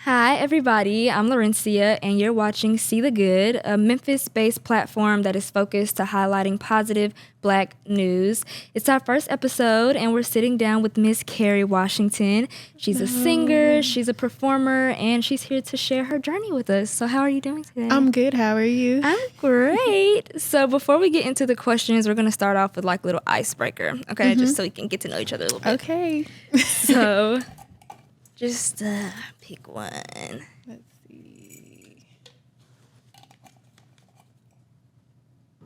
Hi, everybody. I'm Laurencia, and you're watching See the Good, a Memphis-based platform that is focused to highlighting positive Black news. It's our first episode, and we're sitting down with Miss Carey Washington. She's a singer, she's a performer, and she's here to share her journey with us. So how are you doing today? I'm good. How are you? I'm great. So before we get into the questions, we're going to start off with like a little icebreaker, okay? Just so we can get to know each other a little bit. Okay. So just pick one. Let's see.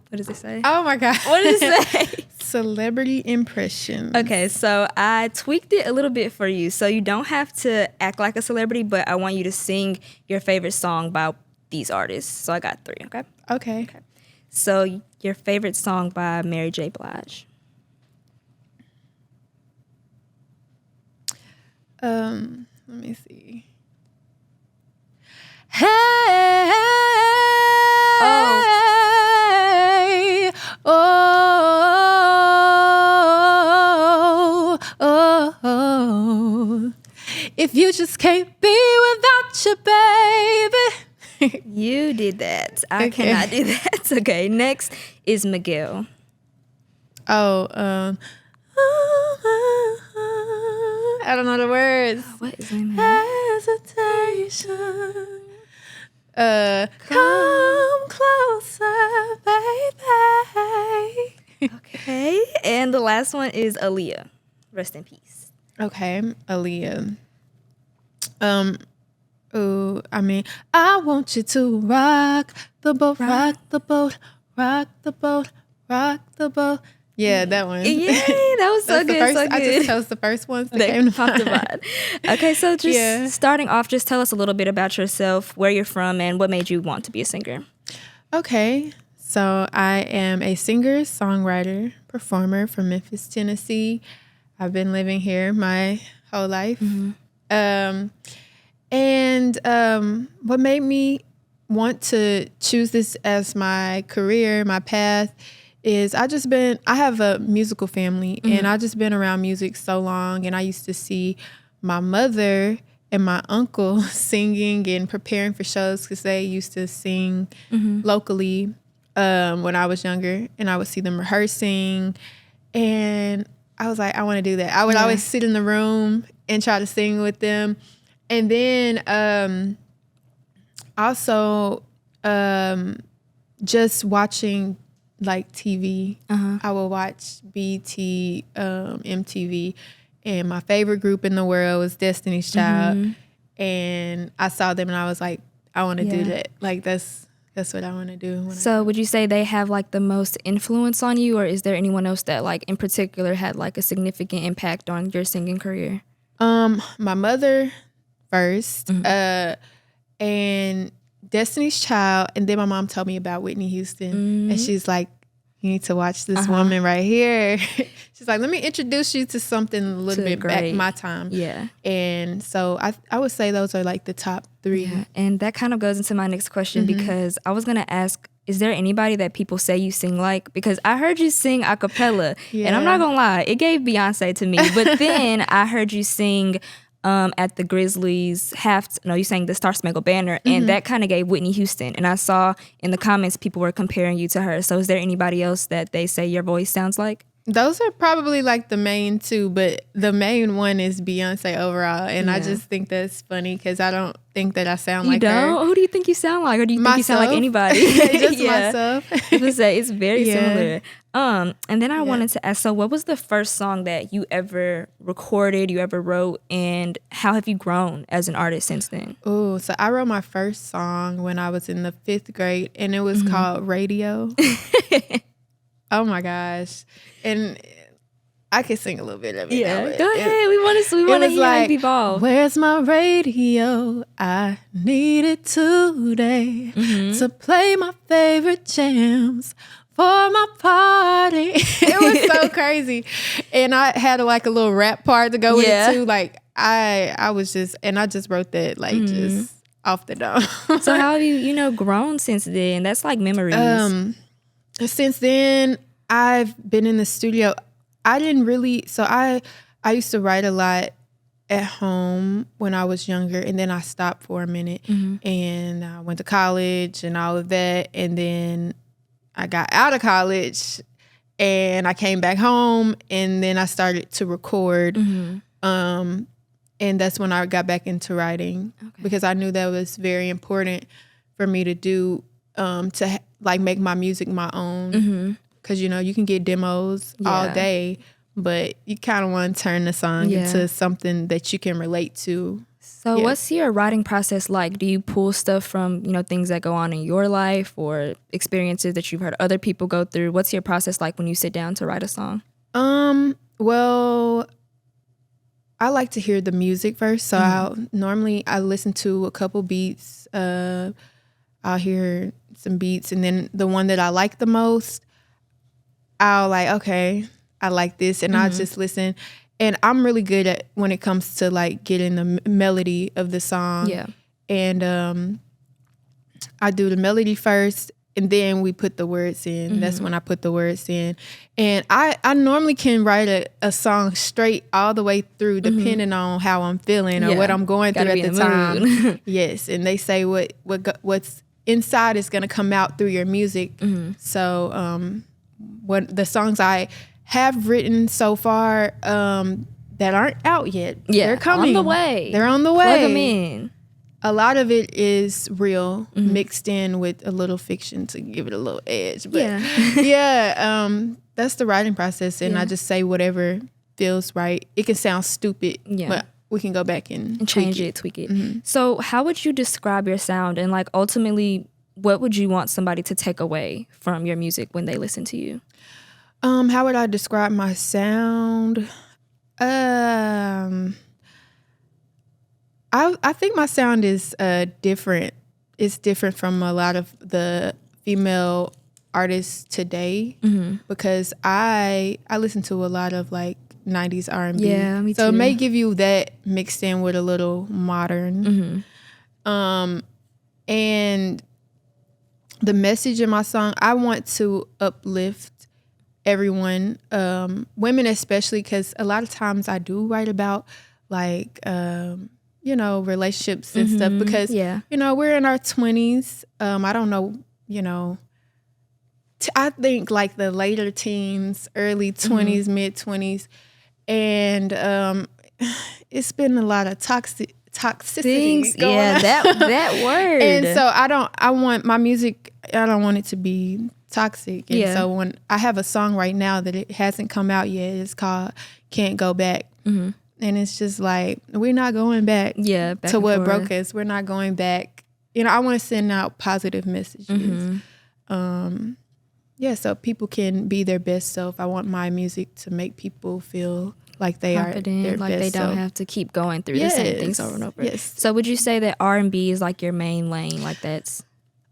What does it say? Oh my God. What does it say? Celebrity impressions. Okay, so I tweaked it a little bit for you. So you don't have to act like a celebrity, but I want you to sing your favorite song by these artists. So I got 3, okay? Okay. So your favorite song by Mary J. Blige. Let me see. Hey, oh, if you just can't be without your baby. You did that. I cannot do that. Okay, next is Miguel. I don't know the words. What is his name? Hesitation. Come closer, baby. Okay, and the last one is Aaliyah. Rest in peace. Okay, Aaliyah. I want you to rock the boat, rock the boat, rock the boat, rock the boat. Yeah, that one. Yay, that was so good, so good. I just chose the first ones that came to popped mind. mind. Okay, so just starting off, just tell us a little bit about yourself, where you're from, and what made you want to be a singer. Okay, so I am a singer, songwriter, performer from Memphis, Tennessee. I've been living here my whole life. And what made me want to choose this as my career, my path, is I have a musical family, and I just been around music so long, and I used to see my mother and my uncle singing and preparing for shows because they used to sing locally when I was younger, and I would see them rehearsing, and I was like, I want to do that. I would always sit in the room and try to sing with them. And then also just watching like TV. I will watch BT, MTV, and my favorite group in the world was Destiny's Child. And I saw them and I was like, I want to do that. Like that's what I want to do. So would you say they have like the most influence on you, or is there anyone else that like in particular had like a significant impact on your singing career? My mother first, and Destiny's Child, and then my mom told me about Whitney Houston, and she's like, you need to watch this woman right here. She's like, let me introduce you to something a little bit back my time. Yeah. And so I would say those are like the top 3. Yeah. And that kind of goes into my next question because I was going to ask, is there anybody that people say you sing like? Because I heard you sing a cappella, and I'm not going to lie, it gave Beyonce to me. But then I heard you sing at the Grizzlies you sang the Star Spangled Banner, and that kind of gave Whitney Houston. And I saw in the comments people were comparing you to her. So is there anybody else that they say your voice sounds like? Those are probably like the main 2, but the main one is Beyonce overall. And I just think that's funny because I don't think that I sound like her. Who do you think you sound like? Or do you think you sound like anybody? Just myself. I was say it's very similar. And then I wanted to ask, so what was the first song that you ever recorded, you ever wrote, and how have you grown as an artist since then? Oh, so I wrote my first song when I was in the 5th grade, and it was called Radio. Oh my gosh. And I could sing a little bit of it. Yeah, go ahead. We want to hear how you evolve. Where's my radio? I need it today to play my favorite jams for my party. It was so crazy. And I had like a little rap part to go with it too. Like I was just, and I just wrote that like just off the dome. So how have you grown since then? That's like memories. Since then, I've been in the studio. I didn't really, so I used to write a lot at home when I was younger, and then I stopped for a minute, and I went to college and all of that, and then I got out of college and I came back home, and then I started to record. And that's when I got back into writing, because I knew that was very important for me to do, to like make my music my own. Because, you know, you can get demos all day, but you kind of want to turn the song into something that you can relate to. So what's your writing process like? Do you pull stuff from, you know, things that go on in your life or experiences that you've heard other people go through? What's your process like when you sit down to write a song? Well, I like to hear the music first. So I listen to a couple beats. I'll hear some beats, and then the one that I like the most, I'll like, okay, I like this, and I'll just listen. And I'm really good at when it comes to like getting the melody of the song. Yeah. And I do the melody first, and then we put the words in. That's when I put the words in. And I normally can write a song straight all the way through, depending on how I'm feeling or what I'm going through at the time. Yes. And they say what's inside is going to come out through your music. So what the songs I have written so far that aren't out yet, they're coming. On the way. They're on the way. Plug them in. A lot of it is real, mixed in with a little fiction to give it a little edge. But that's the writing process. And I just say whatever feels right. It can sound stupid, but we can go back and change it, tweak it. So how would you describe your sound? And like ultimately, what would you want somebody to take away from your music when they listen to you? How would I describe my sound? I think my sound is different. It's different from a lot of the female artists today, because I listen to a lot of like 90s R&B. Yeah, me too. So it may give you that mixed in with a little modern. And the message in my song, I want to uplift everyone, women especially, because a lot of times I do write about like you know, relationships and stuff, because you know, we're in our 20s. I don't know, you know, I think like the later teens, early 20s, mid 20s, and it's been a lot of toxicity going on. that word. And so I want my music, I don't want it to be toxic. And so when I have a song right now that it hasn't come out yet, it's called Can't Go Back. And it's just like, we're not going back to what broke us. We're not going back. You know, I want to send out positive messages. So people can be their best self. I want my music to make people feel like they confident, are their like best they don't self. have to keep going through the same things over and over. Yes. So would you say that R&B is like your main lane? Like that's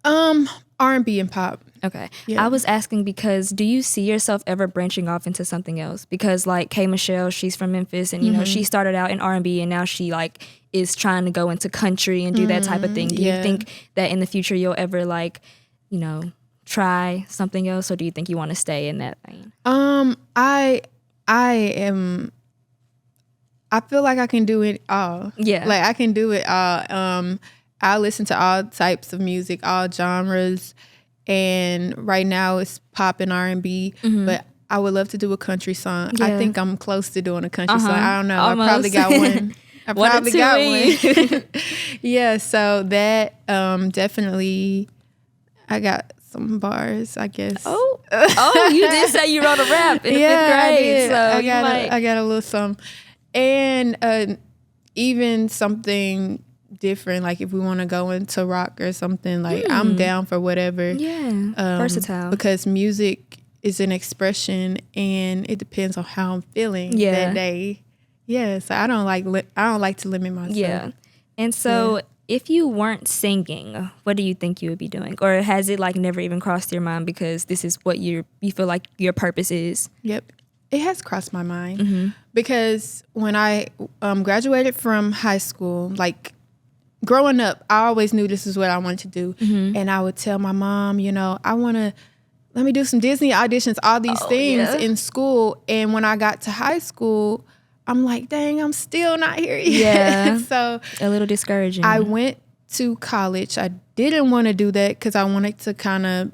R&B and pop. Okay. Yeah. I was asking because do you see yourself ever branching off into something else? Because like K. Michelle, she's from Memphis, and you know, she started out in R&B and now she like is trying to go into country and do that type of thing. Do you think that in the future you'll ever like, you know, try something else, or do you think you want to stay in that lane? I feel like I can do it all. Yeah. Like I can do it all. I listen to all types of music, all genres. And right now it's pop and R&B, but I would love to do a country song. Yeah. I think I'm close to doing a country song. I don't know. Almost. I probably got one. I probably got one. Yeah, so that definitely, I got some bars, I guess. Oh, you did say you wrote a rap in the 5th grade. I did. So I got a little something. And even something different, like if we want to go into rock or something, like I'm down for whatever. Versatile, because music is an expression and it depends on how I'm feeling that day. So I don't like to limit myself. And so if you weren't singing, what do you think you would be doing? Or has it like never even crossed your mind because this is what you feel like your purpose is? Yep, it has crossed my mind because when I graduated from high school, like growing up, I always knew this is what I wanted to do. And I would tell my mom, you know, let me do some Disney auditions, all these things in school. And when I got to high school, I'm like, dang, I'm still not here yet. Yeah. So a little discouraging. I went to college. I didn't want to do that because I wanted to kind of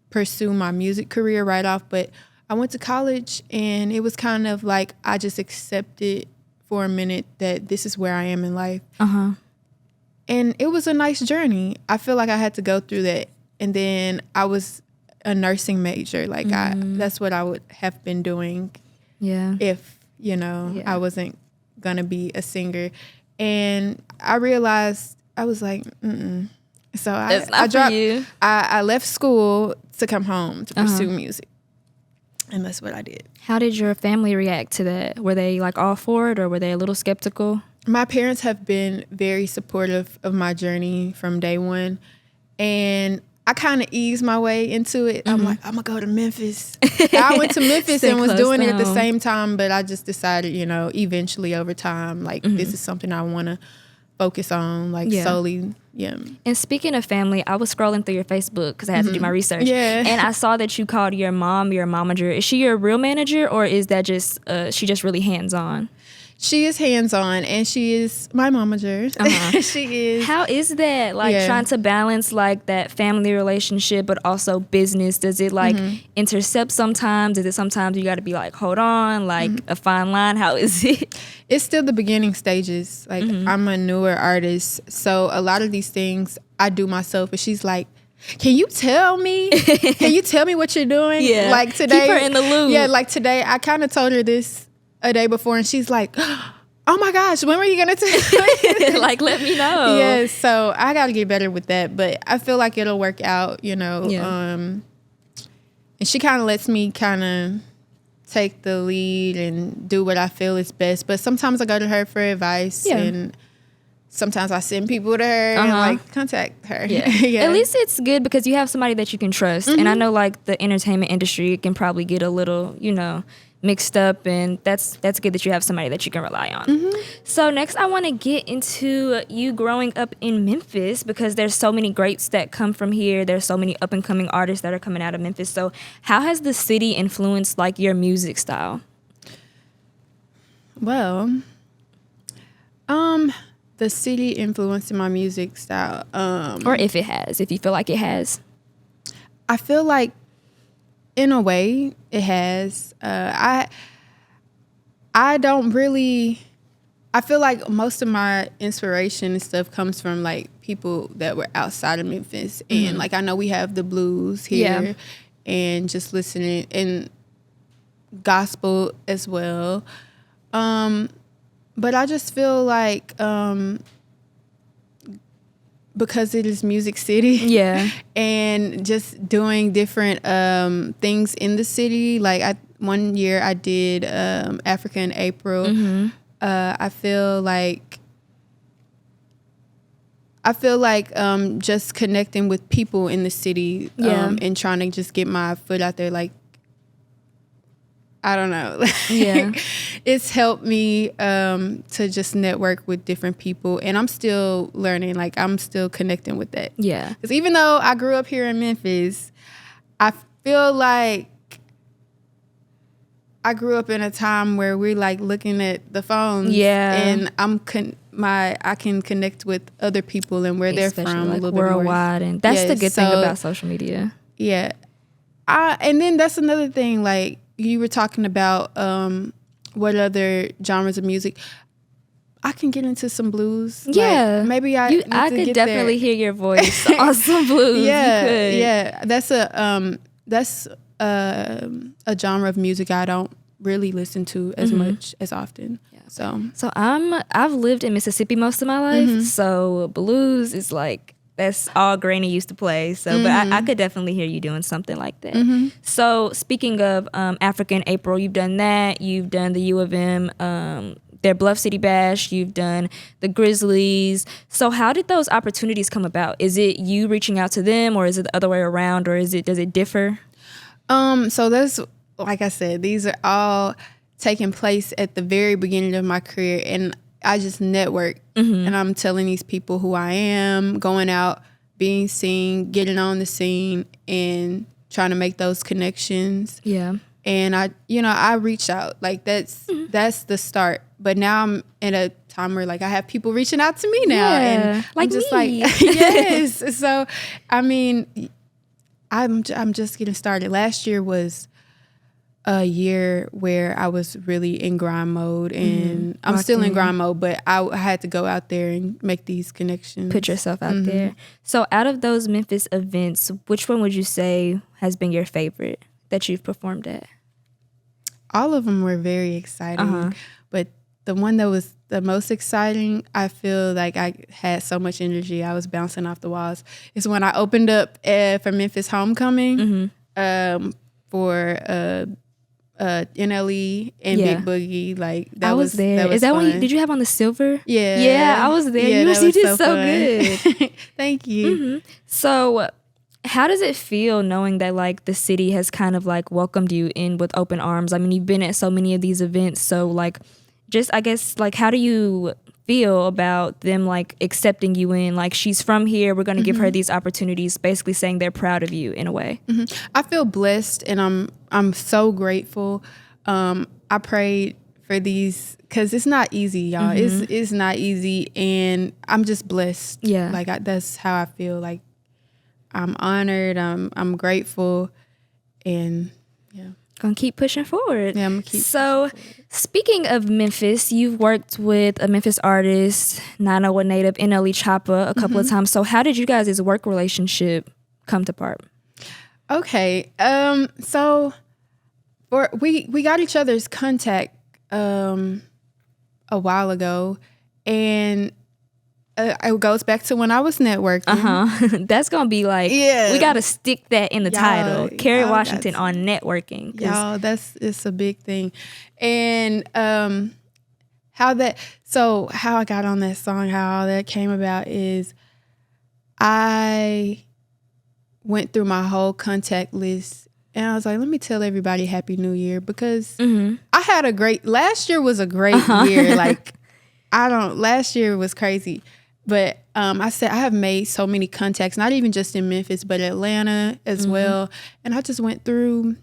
pursue my music career right off. But I went to college, and it was kind of like I just accepted for a minute that this is where I am in life. Uh-huh. And it was a nice journey. I feel like I had to go through that. And then I was a nursing major. Like that's what I would have been doing if, I wasn't going to be a singer. And I realized, I was like, So I left school to come home to pursue music. And that's what I did. How did your family react to that? Were they like all for it, or were they a little skeptical? My parents have been very supportive of my journey from day one. And I kind of eased my way into it. I'm like, I'm going to go to Memphis. I went to Memphis and was doing it at the same time, but I just decided, eventually over time, like this is something I want to focus on, like solely. Yeah. And speaking of family, I was scrolling through your Facebook because I had to do my research. Yeah. And I saw that you called your mom your momager. Is she your real manager, or is that just she just really hands-on? She is hands-on, and she is my momager. She is. How is that? Like trying to balance like that family relationship, but also business. Does it like intercept sometimes? Is it sometimes you got to be like, hold on, like a fine line? How is it? It's still the beginning stages. Like I'm a newer artist, so a lot of these things I do myself. And she's like, can you tell me? Can you tell me what you're doing? Yeah. Like today, keep her in the loop. Yeah, like today, I kind of told her this a day before, and she's like, oh my gosh, when were you gonna tell me? Like, let me know. Yeah, so I gotta get better with that, but I feel like it'll work out, and she kind of lets me kind of take the lead and do what I feel is best. But sometimes I go to her for advice, and sometimes I send people to her and like contact her. Yeah. At least it's good because you have somebody that you can trust. And I know like the entertainment industry can probably get a little, mixed up, and that's good that you have somebody that you can rely on. So next I want to get into you growing up in Memphis, because there's so many greats that come from here. There's so many up and coming artists that are coming out of Memphis. So how has the city influenced like your music style? Well, the city influencing my music style, or if it has, if you feel like it has. I feel like in a way it has. I don't really. I feel like most of my inspiration and stuff comes from like people that were outside of Memphis, and like I know we have the blues here, and just listening, and gospel as well. But I just feel like because it is Music City, and just doing different things in the city. Like one year I did Africa in April. I feel like just connecting with people in the city, and trying to just get my foot out there. Like, I don't know. It's helped me to just network with different people, and I'm still learning. Like, I'm still connecting with that. Yeah. Because even though I grew up here in Memphis, I feel like I grew up in a time where we're like looking at the phones. Yeah. And I can connect with other people and where especially they're from, like a little worldwide, bit more. And that's the good thing about social media. Yeah. And then that's another thing. Like, you were talking about what other genres of music. I can get into some blues. Yeah. Like, maybe I could definitely hear your voice on some blues. Yeah. That's a genre of music I don't really listen to as much as often. Yeah. So I've lived in Mississippi most of my life. So blues is like, that's all Granny used to play. So, but I could definitely hear you doing something like that. So speaking of Africa in April, you've done that. You've done the U of M, their Bluff City Bash. You've done the Grizzlies. So how did those opportunities come about? Is it you reaching out to them, or is it the other way around, or does it differ? So there's, like I said, these are all taking place at the very beginning of my career, and I just network, and I'm telling these people who I am, going out, being seen, getting on the scene, and trying to make those connections. Yeah. and I reach out. Like that's the start. But now I'm in a time where like I have people reaching out to me now, and like I'm just me. like, yes. So I mean, I'm just getting started. Last year was a year where I was really in grind mode, and I'm still in grind mode, but I had to go out there and make these connections. Put yourself out there. So out of those Memphis events, which one would you say has been your favorite that you've performed at? All of them were very exciting, but the one that was the most exciting, I feel like I had so much energy. I was bouncing off the walls. Is when I opened up for Memphis Homecoming for NLE and Big Boogie. Like that I was there. That was Is that fun. when did you have on the silver? Yeah. Yeah, I was there. Yeah, you did so good. Thank you. So how does it feel knowing that like the city has kind of like welcomed you in with open arms? I mean, you've been at so many of these events, so like just I guess like how do you feel about them like accepting you in? Like, she's from here, we're going to give her these opportunities, basically saying they're proud of you in a way. I feel blessed, and I'm so grateful. I prayed for these because it's not easy, y'all. It's not easy, and I'm just blessed. Yeah, like that's how I feel. Like I'm honored. I'm grateful, and yeah. Gonna keep pushing forward. Yeah, I'm gonna keep. So, speaking of Memphis, you've worked with a Memphis artist, 901 native NLE Choppa, a couple of times. So, how did you guys' work relationship come to part? Okay, so we got each other's contact a while ago, and it goes back to when I was networking. That's gonna be like, we gotta stick that in the title. Carey Washington on networking. Y'all, it's a big thing. And how I got on that song, how all that came about is I went through my whole contact list, and I was like, let me tell everybody Happy New Year, because I had last year was a great year. Like last year was crazy. But I said I have made so many contacts, not even just in Memphis, but Atlanta as well. And I just went through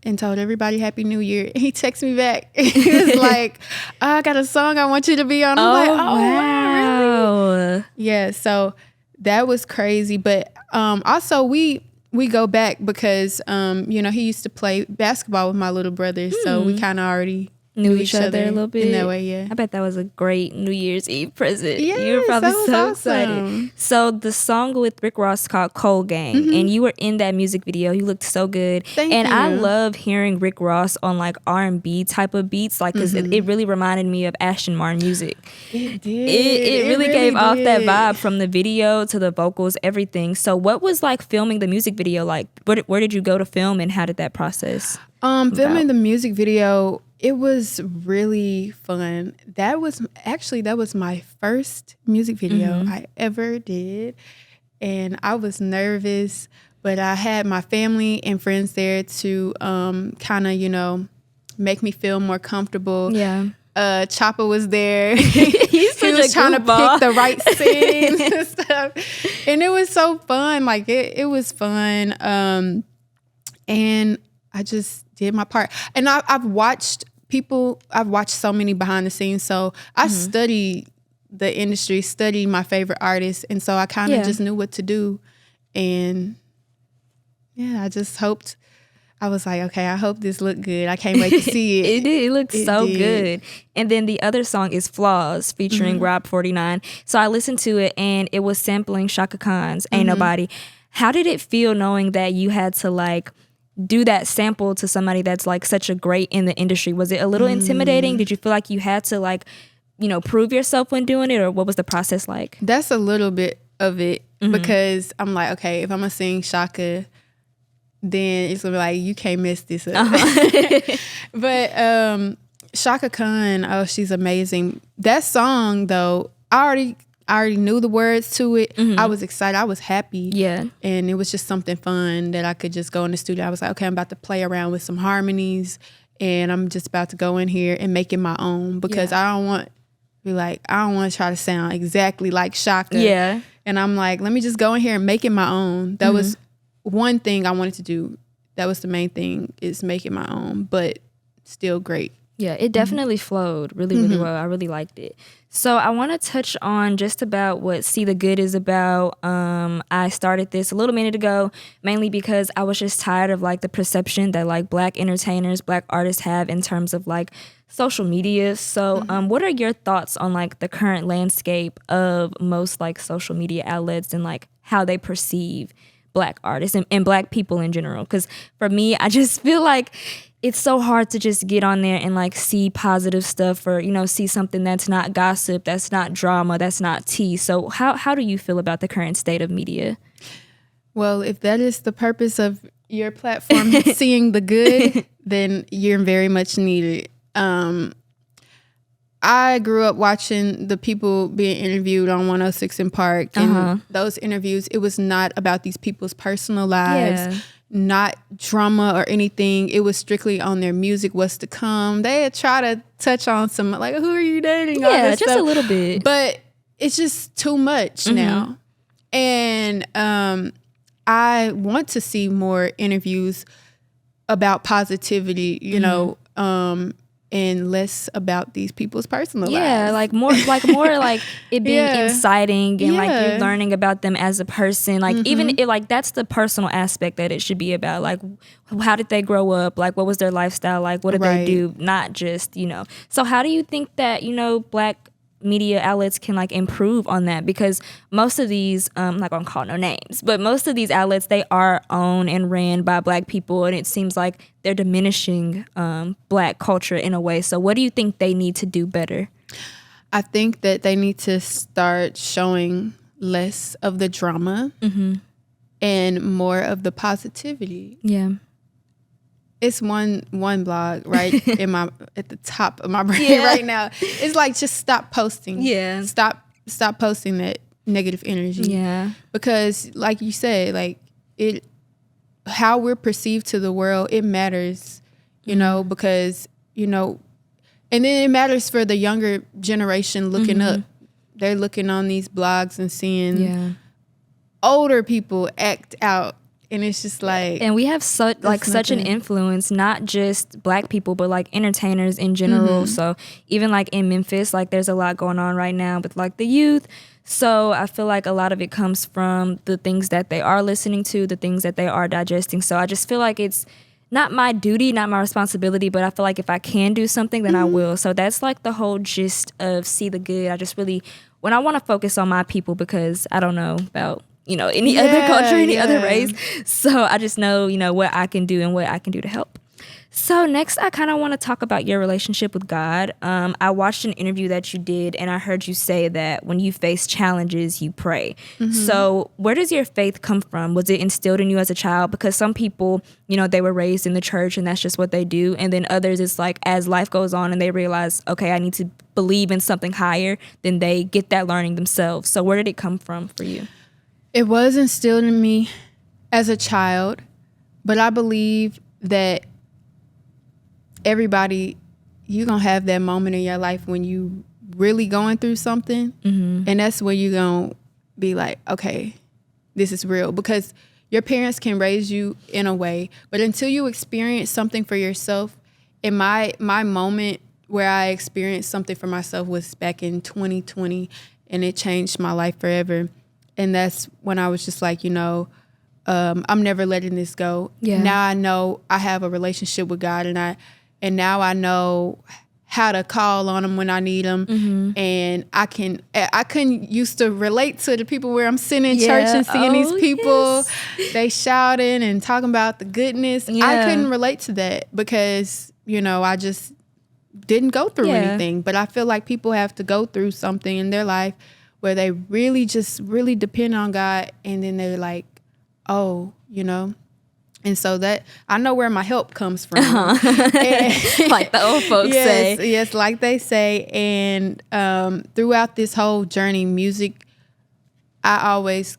and told everybody Happy New Year. And he texted me back. He was like, I got a song I want you to be on. I'm like, wow, really? Yeah, so that was crazy. But also we go back because, he used to play basketball with my little brother. So we kind of already knew each other a little bit in that way. Yeah, I bet that was a great New Year's Eve present. Yeah, you were probably so awesome. excited. So the song with Rick Ross called Cold Gang, and you were in that music video. You looked so good. Thank you. I love hearing Rick Ross on like R&B type of beats, like because it really reminded me of Ashton Martin music. It did. It really gave off that vibe from the video to the vocals, everything. So what was like filming the music video like? Where did you go to film, and how did that process? Filming the music video, it was really fun. That was my first music video I ever did. And I was nervous, but I had my family and friends there to kind of, make me feel more comfortable. Yeah. Choppa was there. He was trying to pick the right scenes and stuff. And it was so fun. Like it was fun. And I just did my part. And I've watched so many behind the scenes. So I studied the industry, studied my favorite artists. And so I kind of just knew what to do. And yeah, I was like, okay, I hope this looked good. I can't wait to see it. It did. It looked so good. And then the other song is Flaws featuring Rob 49. So I listened to it, and it was sampling Shaka Khan's Ain't Nobody. How did it feel knowing that you had to like do that sample to somebody that's like such a great in the industry? Was it a little intimidating? Did you feel like you had to like, prove yourself when doing it, or what was the process like? That's a little bit of it because I'm like, okay, if I'm gonna sing Shaka, then it's gonna be like, you can't mess this up. But Shaka Khan, she's amazing. That song though, I already knew the words to it. I was excited. I was happy. Yeah. And it was just something fun that I could just go in the studio. I was like, okay, I'm about to play around with some harmonies, and I'm just about to go in here and make it my own, because I don't want to try to sound exactly like Shaka. Yeah. And I'm like, let me just go in here and make it my own. That was one thing I wanted to do, that was the main thing, is make it my own, but still great. Yeah, it definitely flowed really, really well. I really liked it. So I want to touch on just about what See the Good is about. I started this a little minute ago, mainly because I was just tired of like the perception that like Black entertainers, Black artists have in terms of like social media. So what are your thoughts on like the current landscape of most like social media outlets and like how they perceive Black artists and Black people in general? Because for me, I just feel like it's so hard to just get on there and like see positive stuff, or, you know, see something that's not gossip, that's not drama, that's not tea. So how do you feel about the current state of media? Well, if that is the purpose of your platform, seeing the good, then you're very much needed. I grew up watching the people being interviewed on 106 in Park, and those interviews, it was not about these people's personal lives, not drama or anything. It was strictly on their music, what's to come. They had tried to touch on some, like, who are you dating? Yeah, just stuff. A little bit. But it's just too much now. And I want to see more interviews about positivity, you know, and less about these people's personal lives. Yeah, like more like it being inciting and like you're learning about them as a person. Like even it, like that's the personal aspect that it should be about. Like how did they grow up? Like what was their lifestyle like? What did they do? Not just, you know. So how do you think that, you know, Black media outlets can like improve on that? Because most of these I'm not gonna call no names, but most of these outlets, they are owned and ran by Black people, and it seems like they're diminishing Black culture in a way. So what do you think they need to do better? I think that they need to start showing less of the drama and more of the positivity. Yeah. It's one blog right at the top of my brain right now. It's like, just stop posting. Yeah. Stop posting that negative energy. Yeah. Because like you said, like how we're perceived to the world, it matters, you know, because, you know, and then it matters for the younger generation looking up. They're looking on these blogs and seeing older people act out. And it's just like, and we have such an influence, not just Black people, but like entertainers in general. So even like in Memphis, like there's a lot going on right now with like the youth. So I feel like a lot of it comes from the things that they are listening to, the things that they are digesting. So I just feel like it's not my duty, not my responsibility, but I feel like if I can do something, then I will. So that's like the whole gist of See the Good. I just really, when I want to focus on my people, because I don't know about, you know, any other culture, any other race. So I just know, you know, what I can do and what I can do to help. So next, I kind of want to talk about your relationship with God. I watched an interview that you did, and I heard you say that when you face challenges, you pray. So where does your faith come from? Was it instilled in you as a child? Because some people, you know, they were raised in the church and that's just what they do. And then others, it's like as life goes on and they realize, okay, I need to believe in something higher, then they get that learning themselves. So where did it come from for you? It was instilled in me as a child, but I believe that everybody, you're going to have that moment in your life when you really going through something. And that's when you're going to be like, okay, this is real. Because your parents can raise you in a way, but until you experience something for yourself, in my moment where I experienced something for myself was back in 2020, and it changed my life forever. And that's when I was just like, you know, I'm never letting this go. Now I know I have a relationship with God, and now I know how to call on him when I need him. And I couldn't used to relate to the people where I'm sitting in church and seeing these people, they shouting and talking about the goodness. I couldn't relate to that because, you know, I just didn't go through anything. But I feel like people have to go through something in their life where they really depend on God, and then they're like, oh, you know. And so that I know where my help comes from. Like the old folks say. Yes, like they say. And throughout this whole journey, music, I always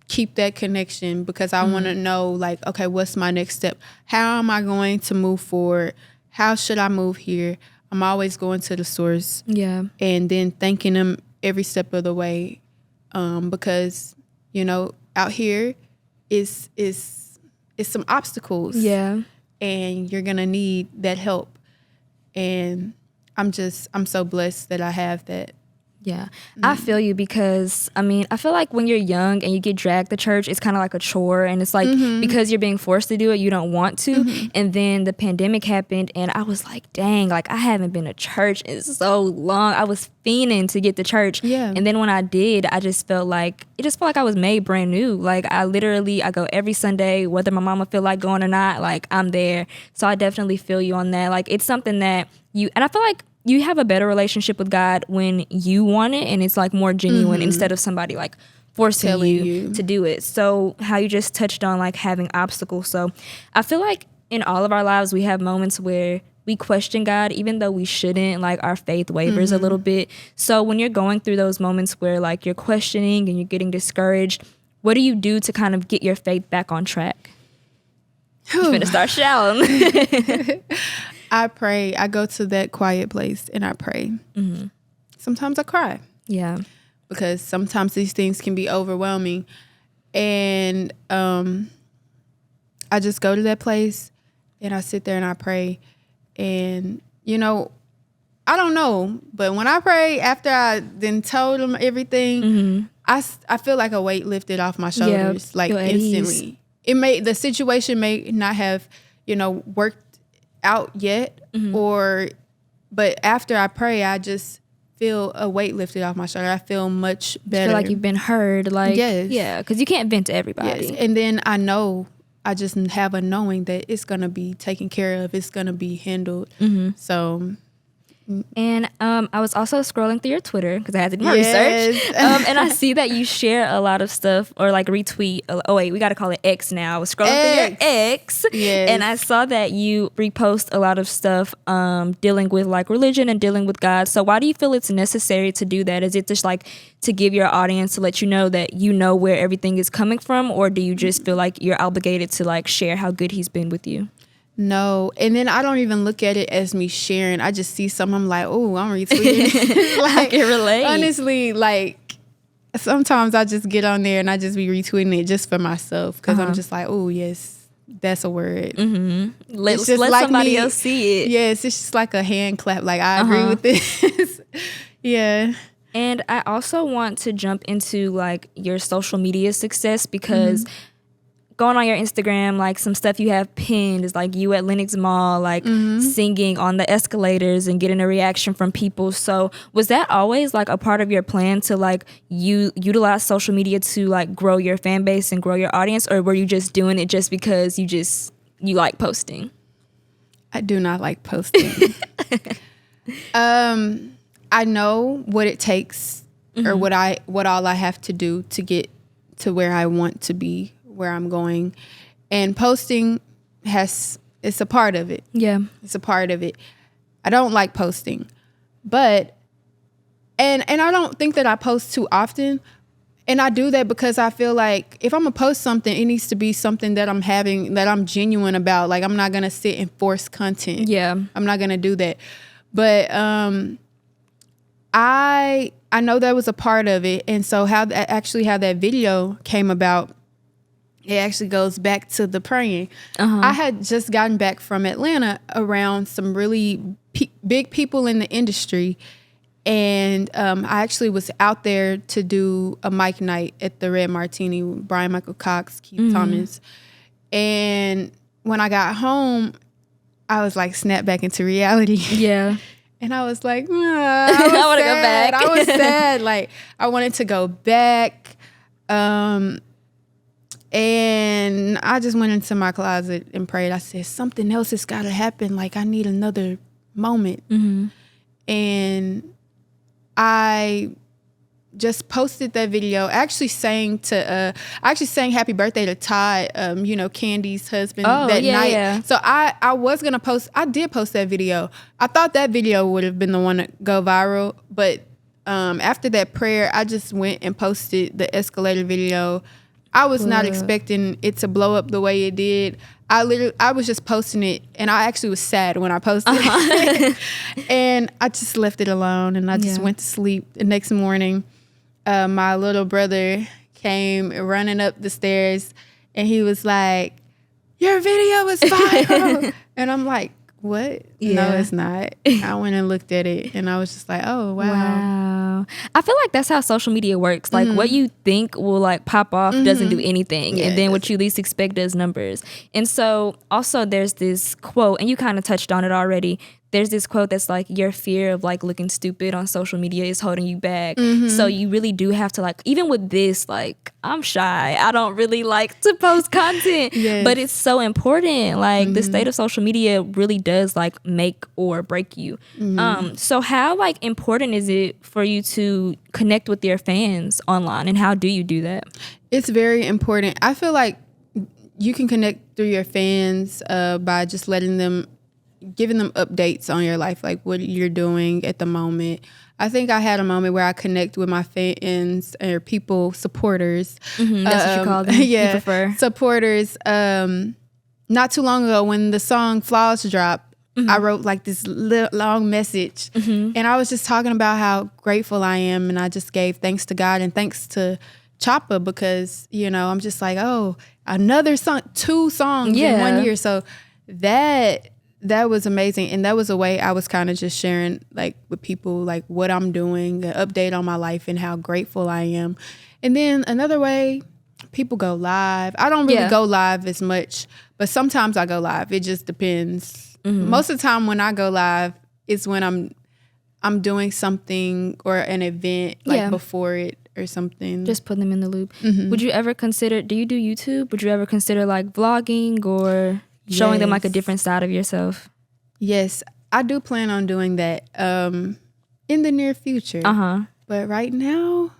keep that connection because I want to know, like, okay, what's my next step? How am I going to move forward? How should I move here? I'm always going to the source. And then thanking him every step of the way, because, you know, out here is it's some obstacles. Yeah. And you're going to need that help. And I'm so blessed that I have that. Yeah, I feel you because, I mean, I feel like when you're young and you get dragged to church, it's kind of like a chore. And it's like, because you're being forced to do it, you don't want to. And then the pandemic happened and I was like, dang, like I haven't been to church in so long. I was fiending to get to church. Yeah. And then when I did, it just felt like I was made brand new. Like I go every Sunday, whether my mama feel like going or not, like I'm there. So I definitely feel you on that. Like it's something that and I feel like you have a better relationship with God when you want it and it's like more genuine instead of somebody like forcing you to do it. So how you just touched on like having obstacles. So I feel like in all of our lives we have moments where we question God even though we shouldn't, like our faith wavers a little bit. So when you're going through those moments where like you're questioning and you're getting discouraged, what do you do to kind of get your faith back on track? You're gonna start shouting. I pray. I go to that quiet place and I pray. Sometimes I cry. Yeah. Because sometimes these things can be overwhelming. And I just go to that place and I sit there and I pray. And, you know, I don't know. But when I pray, after I then told them everything, I feel like a weight lifted off my shoulders. Like instantly. The situation may not have, worked out yet but after I pray I just feel a weight lifted off my shoulder. I feel much better. Feel like you've been heard. Like yes. Yeah, because you can't vent to everybody. Yes. And then I just have a knowing that it's gonna be taken care of, it's gonna be handled. So and I was also scrolling through your Twitter because I had to do my research. And I see that you share a lot of stuff or like retweet. Oh wait, we got to call it X now. I was scrolling through your X, and I saw that you repost a lot of stuff dealing with like religion and dealing with God. So why do you feel it's necessary to do that? Is it just like to give your audience to let you know that you know where everything is coming from, or do you just feel like you're obligated to like share how good He's been with you? No, and then I don't even look at it as me sharing. I just see something, I'm like, oh, I'm retweeting. Like, I can relate. Honestly, like, sometimes I just get on there and I just be retweeting it just for myself because I'm just like, oh, yes, that's a word. Let somebody else see it. Yes, it's just like a hand clap. Like, I agree with this. Yeah. And I also want to jump into, like, your social media success because going on your Instagram, like some stuff you have pinned is like you at Lenox Mall, like singing on the escalators and getting a reaction from people. So was that always like a part of your plan to like you utilize social media to like grow your fan base and grow your audience, or were you just doing it just because you like posting? I do not like posting. I know what it takes or what all I have to do to get to where I want to be, where I'm going, and posting it's a part of it. Yeah, it's a part of it. I don't like posting, but and I don't think that I post too often, and I do that because I feel like if I'm gonna post something, it needs to be something that I'm genuine about. Like, I'm not gonna sit and force content. Yeah, I'm not gonna do that. But I know that was a part of it, and so how that video came about, it actually goes back to the praying. I had just gotten back from Atlanta around some really big people in the industry, and I actually was out there to do a mic night at the Red Martini with Brian Michael Cox, Keith Thomas, and when I got home, I was like snapped back into reality. Yeah. And I was like, I want to go back. I was sad. Like, I wanted to go back. And I just went into my closet and prayed. I said, something else has got to happen. Like, I need another moment. And I just posted that video. I actually sang Happy Birthday to Todd, Candy's husband that night. Yeah. So I was going to post, I did post that video. I thought that video would have been the one to go viral. But after that prayer, I just went and posted the escalator video. I was not expecting it to blow up the way it did. I was just posting it, and I actually was sad when I posted it. And I just left it alone, and I just went to sleep. The next morning, my little brother came running up the stairs, and he was like, your video is viral. And I'm like, what? Yeah. No, it's not. I went and looked at it and I was just like, oh, wow. I feel like that's how social media works. Like what you think will like pop off doesn't do anything. Yeah, and then what you least expect does numbers. And so also there's this quote, and you kind of touched on it already. There's this quote that's like, your fear of like looking stupid on social media is holding you back. So you really do have to like, even with this, like I'm shy. I don't really like to post content, but it's so important. Like the state of social media really does like make or break you. So how like important is it for you to connect with your fans online, and how do you do that? It's very important. I feel like you can connect through your fans by just giving them updates on your life, like what you're doing at the moment. I think I had a moment where I connect with my fans or supporters. That's what you call them. Yeah, you prefer supporters. Not too long ago, when the song "Flaws" dropped, I wrote like this long message, and I was just talking about how grateful I am, and I just gave thanks to God and thanks to Choppa, because I'm just like, oh, another song, 2 songs in 1 year. So that was amazing. And that was a way I was kind of just sharing like with people, like what I'm doing, an update on my life and how grateful I am. And then another way, people go live. I don't really go live as much, but sometimes I go live. It just depends. Most of the time when I go live, it's when I'm doing something or an event like before it or something. Just put them in the loop. Would you ever consider, do you do YouTube? Would you ever consider like vlogging or showing them like a different side of yourself? Yes, I do plan on doing that in the near future. But right now,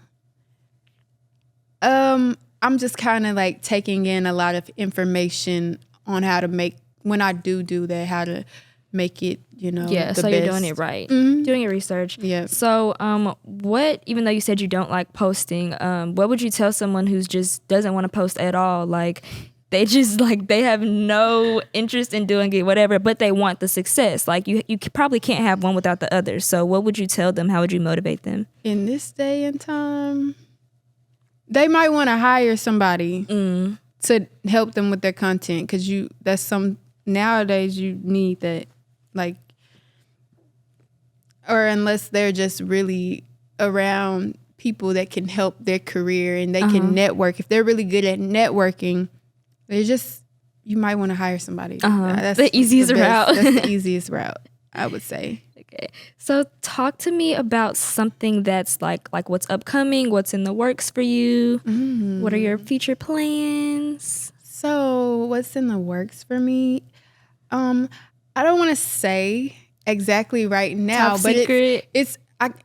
I'm just kind of like taking in a lot of information on how to make, when I do that, how to make it, the so best. You're doing it right. Doing your research. Yeah. So what, even though you said you don't like posting, what would you tell someone who's just doesn't want to post at all? Like they just like, they have no interest in doing it, whatever, but they want the success. Like you probably can't have one without the other. So what would you tell them? How would you motivate them? In this day and time, they might want to hire somebody to help them with their content, because nowadays you need that, like, or unless they're just really around people that can help their career and they can network. If they're really good at networking, you might want to hire somebody. That's the easiest route. That's the easiest route, I would say. Okay. So talk to me about something that's like what's upcoming, what's in the works for you. What are your future plans? So what's in the works for me? I don't want to say exactly right now, Top but secret.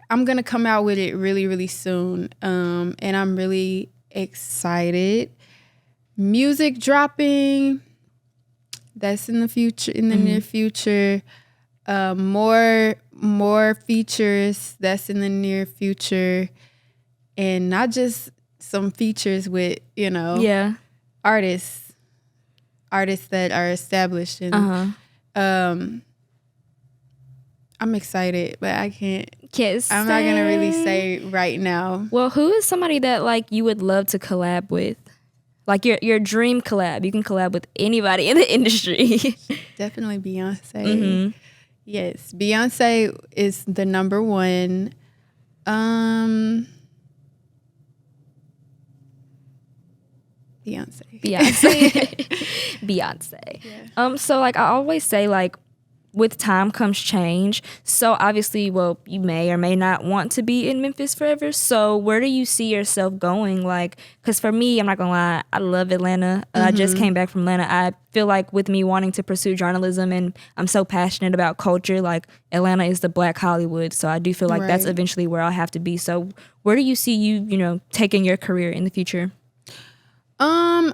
I'm going to come out with it really, really soon. And I'm really excited. Music dropping, that's in the future, in the near future. More features, that's in the near future. And not just some features with, artists that are established. And I'm excited, but I can't I'm not gonna really say right now. Well, who is somebody that like you would love to collab with? Like your dream collab. You can collab with anybody in the industry. Definitely Beyonce. Yes, Beyonce is the number one. Beyonce. Beyonce. Yeah. So like I always say, like with time comes change. So obviously, well, you may or may not want to be in Memphis forever. So where do you see yourself going? Like, because for me, I'm not gonna lie, I love Atlanta. I just came back from Atlanta. I feel like with me wanting to pursue journalism and I'm so passionate about culture, like Atlanta is the Black Hollywood. So I do feel like that's eventually where I'll have to be. So where do you see you, taking your career in the future?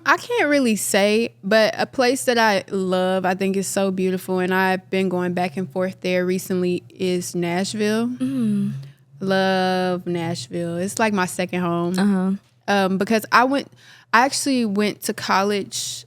I can't really say, but a place that I love, I think is so beautiful, and I've been going back and forth there recently, is Nashville. Love Nashville. It's like my second home. Because I actually went to college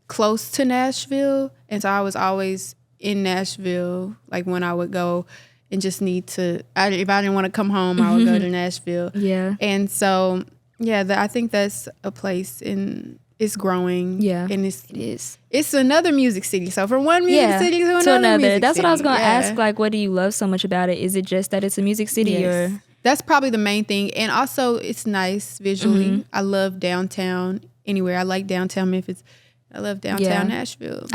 close to Nashville, and so I was always in Nashville, like when I would go and just if I didn't want to come home, I would go to Nashville. Yeah. And so I think that's a place in it's growing. Yeah, and it is. It's another music city. So from one music city to another. Music That's city. what I was going to ask. Like, what do you love so much about it? Is it just that it's a music city, or that's probably the main thing? And also, it's nice visually. I love downtown. Anywhere, I like downtown Memphis. I love downtown Nashville.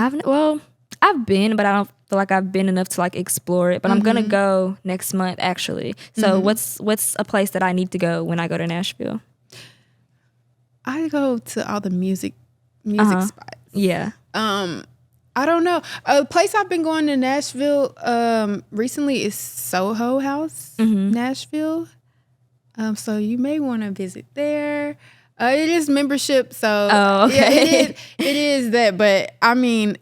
I've been, but I don't feel like I've been enough to like explore it. But I'm gonna go next month actually. So what's a place that I need to go when I go to Nashville? I go to all the music spots. Yeah. I don't know. A place I've been going to Nashville recently is Soho House, Nashville. So you may want to visit there. It is membership, so it is that. But I mean,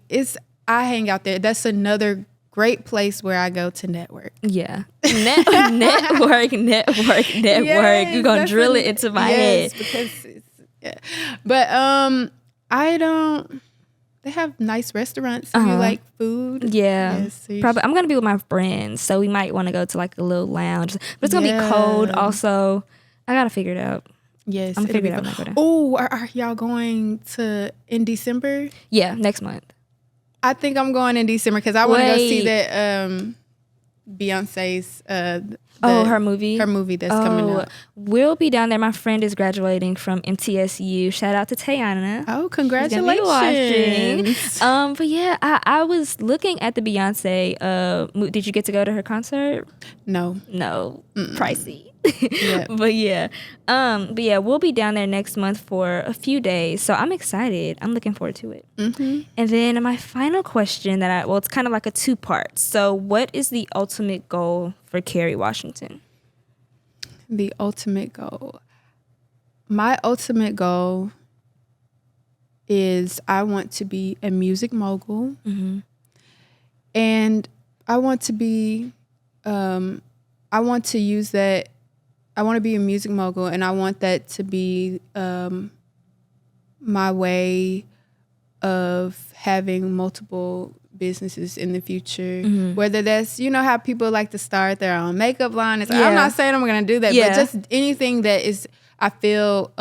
I hang out there. That's another great place where I go to network. Yeah, network. Yes, you're gonna drill it into my head. Because but I don't. They have nice restaurants. If you like food. Yeah. Yes, so probably. I'm gonna be with my friends, so we might want to go to like a little lounge. But it's gonna be cold. Also, I gotta figure it out. Yes, I'm figuring it out. Oh, are y'all going in December? Yeah, next month. I think I'm going in December because I want to go see that Beyonce's her movie. Her movie that's coming out. We'll be down there. My friend is graduating from MTSU. Shout out to Tayana. Oh, congratulations! But yeah, I was looking at the Beyonce. Did you get to go to her concert? No. Pricey. But yeah, we'll be down there next month for a few days, so I'm excited. I'm looking forward to it. And then my final question it's kind of like a 2-part. So what is the ultimate goal for Carey Washington? The ultimate goal. My ultimate goal is I want to be a music mogul, and I want to be I want to use that. I want to be a music mogul, and I want that to be my way of having multiple businesses in the future. Whether that's, how people like to start their own makeup line. I'm not saying I'm going to do that, but just anything that is, I feel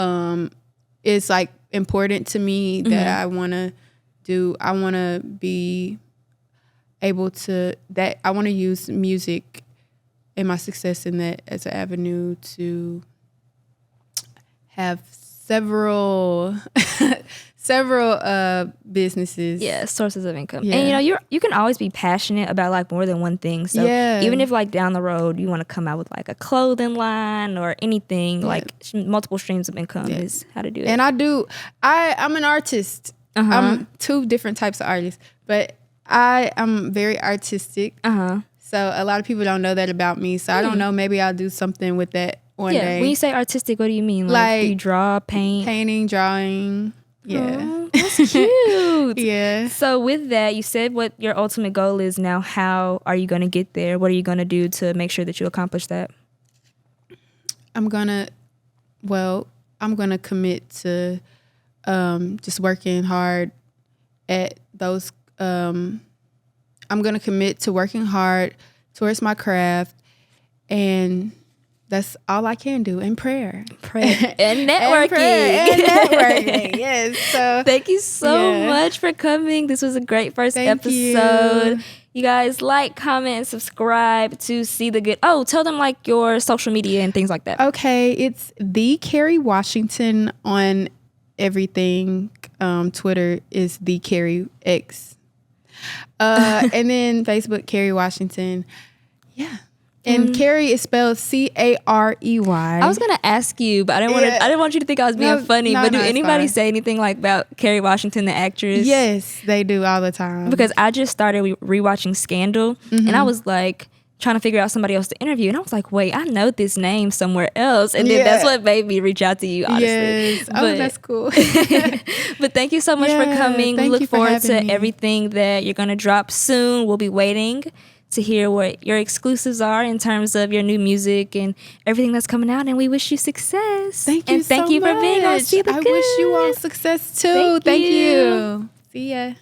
is like important to me that I want to do. I want to be able to, I want to use music and my success in that as an avenue to have several businesses. Yeah, sources of income. And you can always be passionate about like more than one thing. So even if like down the road you want to come out with like a clothing line or anything, like multiple streams of income is how to do it. And I'm an artist. I'm 2 different types of artists, but I am very artistic. So a lot of people don't know that about me. So I don't know. Maybe I'll do something with that one day. When you say artistic, what do you mean? Like do you draw, painting, drawing. Yeah. Oh, that's cute. Yeah. So with that, you said what your ultimate goal is. Now, how are you going to get there? What are you going to do to make sure that you accomplish that? I'm going to commit to just working hard at those I'm going to commit to working hard towards my craft, and that's all I can do. And prayer. And networking. And networking. Yes. So thank you so much for coming. This was a great first episode. You guys like, comment, and subscribe to see the good. Oh, tell them like your social media and things like that. Okay. It's the Carey Washington on everything. Twitter is the Carey X. And then Facebook, Carey Washington. Yeah. And Carey is spelled Carey. I was gonna ask you, but I didn't want you to think I was being funny. But do anybody say anything like about Carey Washington, the actress? Yes, they do all the time. Because I just started rewatching Scandal, and I was like trying to figure out somebody else to interview, and I was like, wait, I know this name somewhere else, and then that's what made me reach out to you. Honestly, yes. That's cool. But thank you so much for coming. We look forward to everything that you're gonna drop soon. We'll be waiting to hear what your exclusives are in terms of your new music and everything that's coming out, and we wish you success. Thank you for being on See the Good. I wish you all success too. Thank you. See ya.